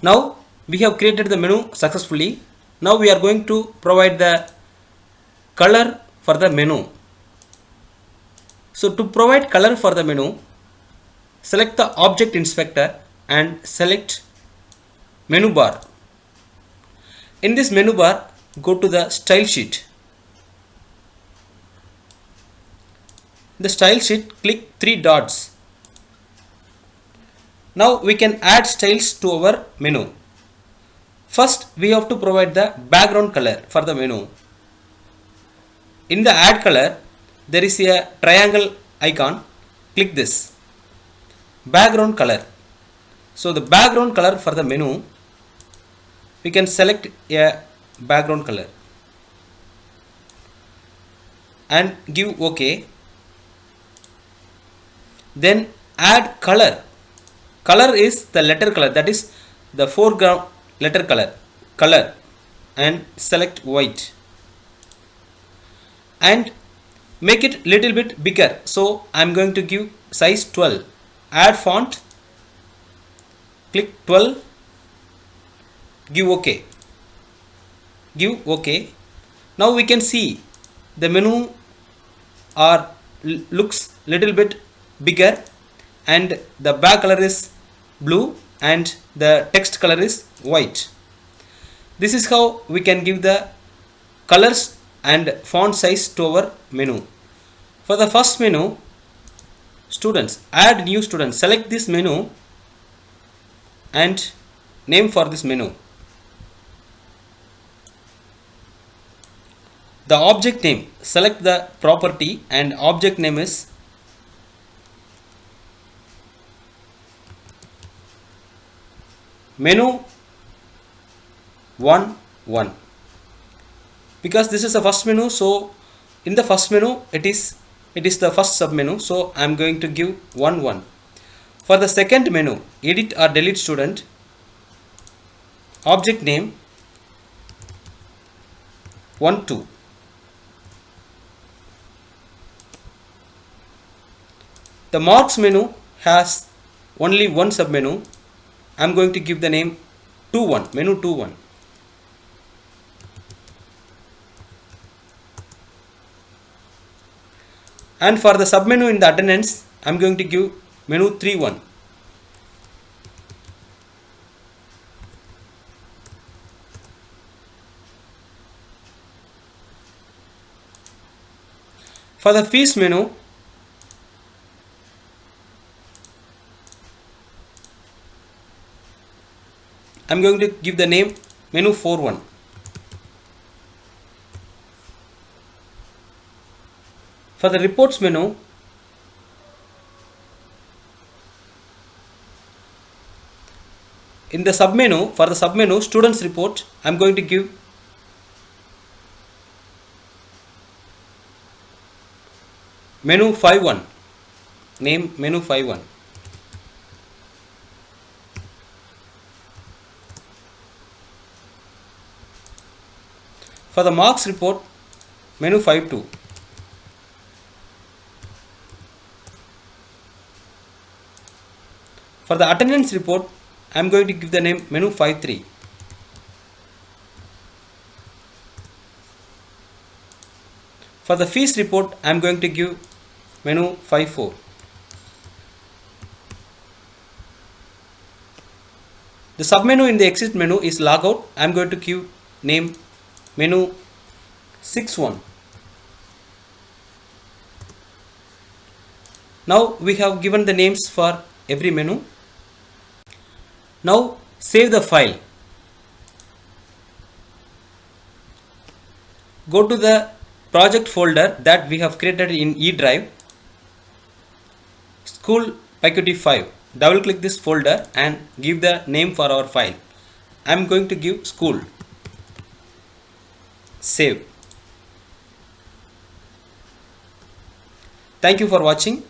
Now we have created the menu successfully. Now we are going to provide the color for the menu. So to provide color for the menu, select the object inspector and select menu bar. In this menu bar, go to the style sheet. The style sheet, click 3 dots. Now we can add styles to our menu. First we have to provide the background color for the menu. In the add color, there is a triangle icon. Click this background color. So the background color for the menu, we can select a background color and give OK. Then add color. Color is the letter color, that is the foreground letter color, and select white and make it little bit bigger. So I am going to give size 12. Add font, click 12, give OK. Give OK. Now we can see the menu looks little bit bigger and the back color is blue and the text color is white. This is how we can give the colors and font size to our menu. For the first menu, students, add new student. Select this menu and name for this menu. The object name, select the property and object name is menu 1 1. Because this is the first menu, so in the first menu it is the first submenu, so I am going to give 1 1. For the second menu, edit or delete student, object name 1 2. The marks menu has only one submenu. I am going to give the name 2 1, menu 2 1. And for the submenu in the attendance, I am going to give menu 3 1. For the fees menu, I am going to give the name menu 4 1. For the reports menu, in the submenu, for the submenu students report, I am going to give menu 5 1. Name menu 5 1. For the marks report, menu 5 2. For the attendance report, I am going to give the name menu 5 3. For the fees report, I am going to give menu 5 4. The submenu in the exit menu is logout. I am going to give name menu 6 1. Now we have given the names for every menu. Now save the file. Go to the project folder that we have created in E drive, School Pyqt5. Double click this folder and give the name for our file. I am going to give school. Save. Thank you for watching.